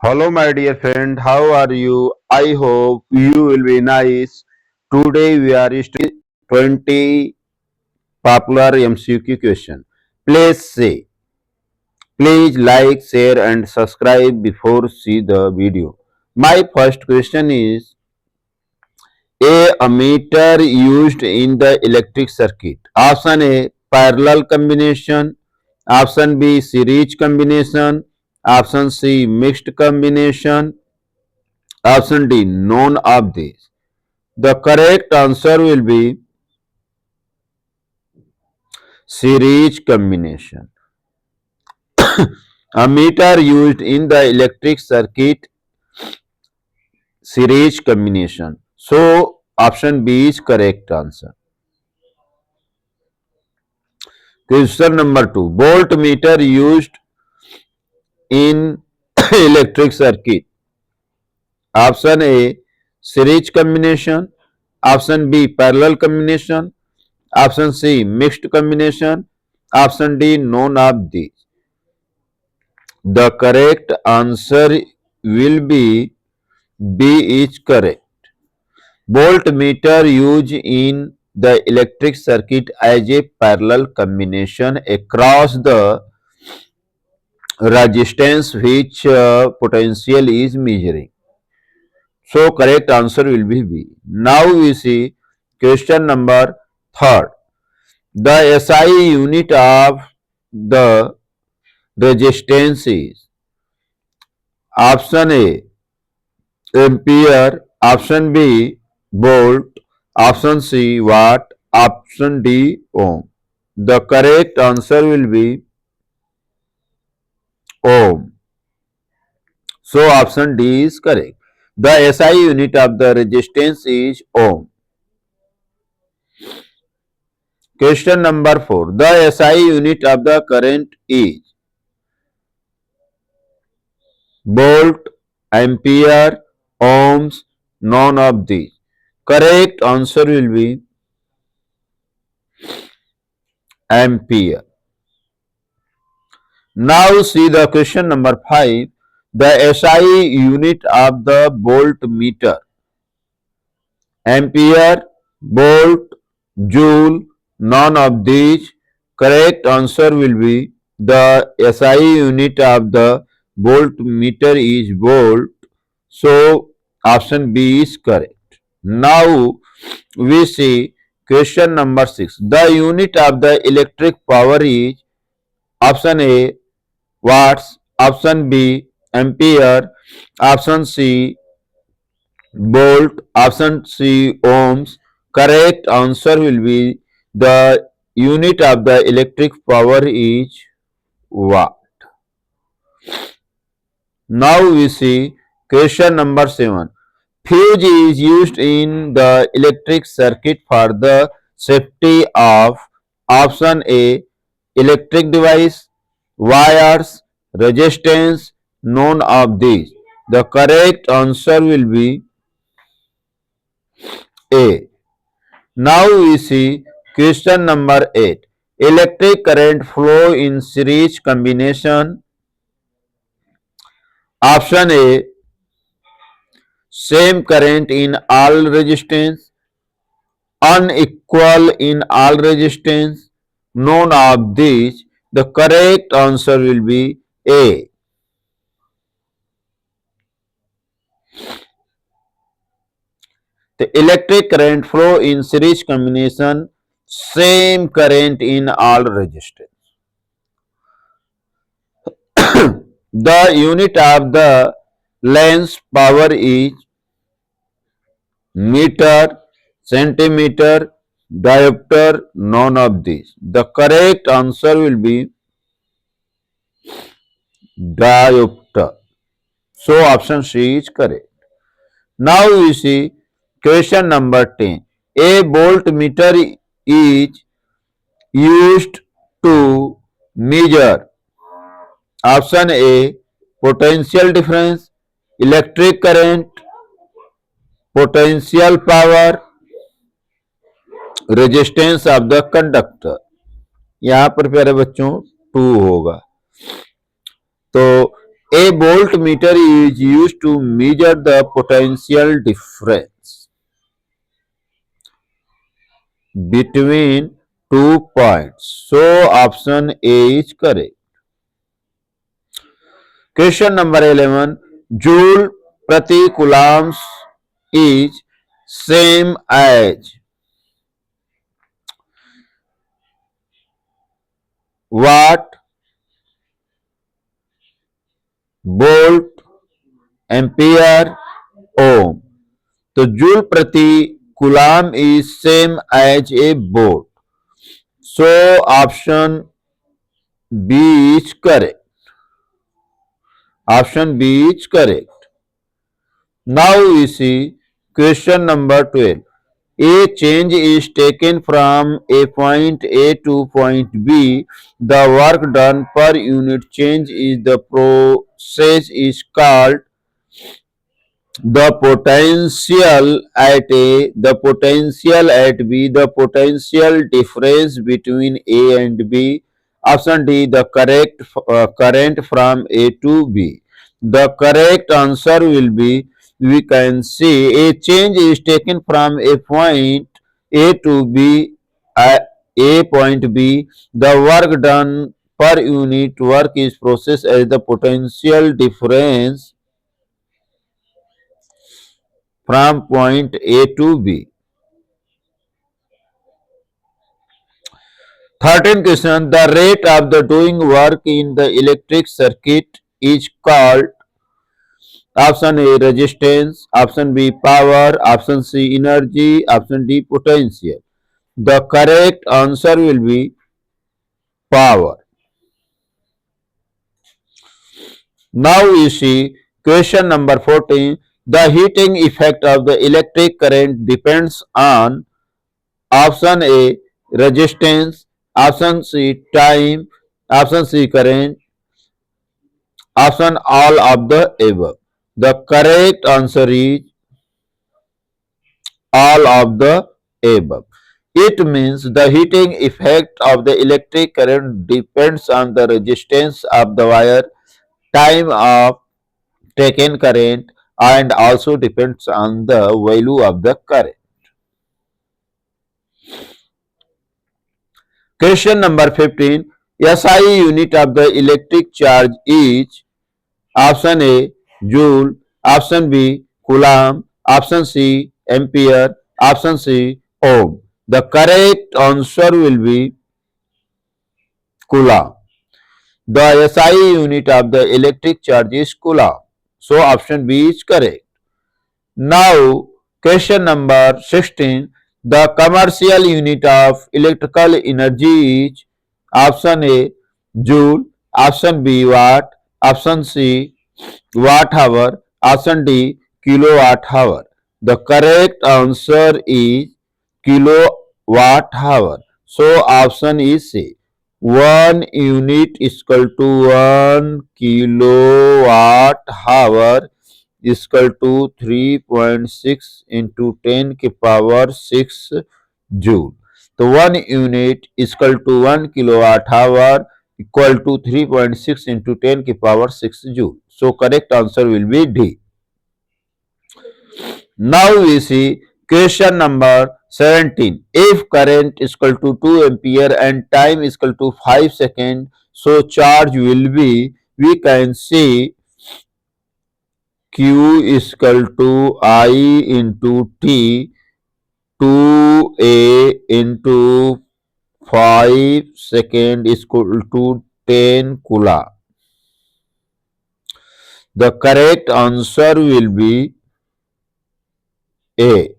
Hello, my dear friend. How are you? I hope you will be nice. Today we are studying 20 popular MCQ question. Please say, please like, share, and subscribe before see the video. My first question is a ammeter used in the electric circuit. Option A parallel combination. Option B series combination. Option C mixed combination. Option D, none of these. The correct answer will be series combination. Ammeter used in the electric circuit, series combination. So option B is correct answer. Question number 2. Voltmeter used in electric circuit. Option A series combination. Option B parallel combination. Option C mixed combination. Option D none of these. The correct answer will be B is correct. Voltmeter used in the electric circuit as a parallel combination across the resistance which potential is measuring. So correct answer will be B. Now we see question number 3. The SI unit of the resistance is option A ampere, option B volt, option C watt, option D ohm. The correct answer will be ohm. So option D is correct. The SI unit of the resistance is ohm. Question number 4. The SI unit of the current is volt, ampere, ohms, none of these. Correct answer will be ampere. Now see the question number 5. The SI unit of the voltmeter. Ampere, volt, joule, none of these. Correct answer will be the SI unit of the voltmeter is volt. So option B is correct. Now we see question number 6. The unit of the electric power is option A watts, option B ampere, option C volt, option C ohms. Correct answer will be the unit of the electric power is watt. Now we see question number 7. Fuse is used in the electric circuit for the safety of option A electric device, wires, resistance, none of these. The correct answer will be A. Now we see question number 8. Electric current flow in series combination. Option A same current in all resistance, unequal in all resistance, none of these. The correct answer will be A. The electric current flow in series combination, same current in all resistance. The unit of the lens power is meter, centimeter, diopter, none of these. The correct answer will be diopter. So option C is correct. Now we see question number 10. A voltmeter is used to measure option A potential difference, electric current, potential power, resistance of the conductor. यहाँ पर प्यारे बच्चों 2 होगा. तो ए A voltmeter is used to measure the potential difference between 2 points. So option A is correct. Question number 11. Joule prati coulombs is same as watt, volt, ampere, ohm. तो joule प्रति coulomb is same as a volt. So option B is correct. Option B is correct. Now we see question number 12. A change is taken from a point A to point B. The work done per unit change is the process is called the potential at A, the potential at B, the potential difference between A and B. Option D, the correct current from A to B. The correct answer will be, we can see a change is taken from a point A to B, A point B. The work done per unit work is processed as the potential difference from point A to B. 13th question. The rate of the doing work in the electric circuit is called option A resistance, option B power, option C energy, option D potential. The correct answer will be power. Now we see question number 14. The heating effect of the electric current depends on option A resistance, option C time, option C current, option all of the above. The correct answer is all of the above. It means the heating effect of the electric current depends on the resistance of the wire, time of taken current, and also depends on the value of the current. Question number 15. SI unit of the electric charge is option A joule, option B coulomb, option C ampere, option C ohm. The correct answer will be coulomb. The SI unit of the electric charge is coulomb. So option B is correct. Now question number 16. The commercial unit of electrical energy is option A joule, option B watt, option C watt hour, option D kilowatt hour. The correct answer is kilowatt hour. So option is C. 1 unit is equal to 1 kilowatt hour is equal to 3.6 into 10 की power 6 joule. So 1 unit is equal to 1 kilowatt hour equal to 3.6 into 10 की power 6 joule. So correct answer will be D. Now we see question number 17. If current is equal to 2 ampere and time is equal to 5 seconds, so charge will be, we can see Q is equal to I into T 2A into 5 second is equal to 10 coulomb. The correct answer will be A.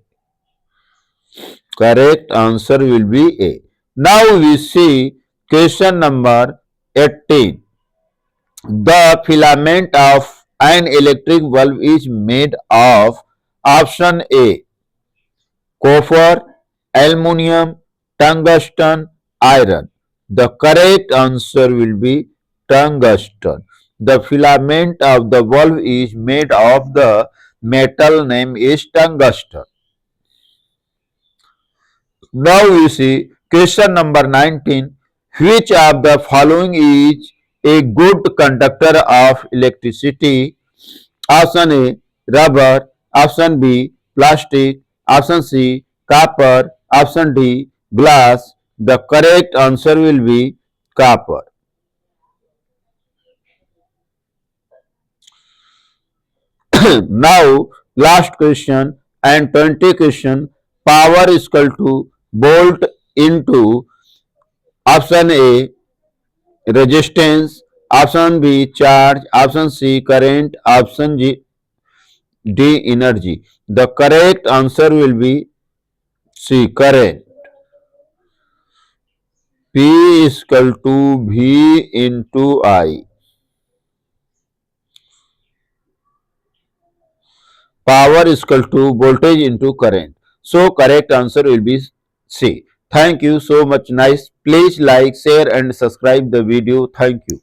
Correct answer will be A. Now we see question number 18. The filament of an electric bulb is made of option A copper, aluminium, tungsten, iron. The correct answer will be tungsten. The filament of the bulb is made of the metal name is tungsten. Now you see question number 19. Which of the following is a good conductor of electricity? Option A, rubber. Option B, plastic. Option C, copper. Option D, glass. The correct answer will be copper. Now, last question and 20 question. Power is equal to volt into option A resistance, option B charge, option C current, option D energy. The correct answer will be C current. P is equal to V into I. Power is equal to voltage into current. So correct answer will be C. Thank you so much. Nice. Please like, share and subscribe the video. Thank you.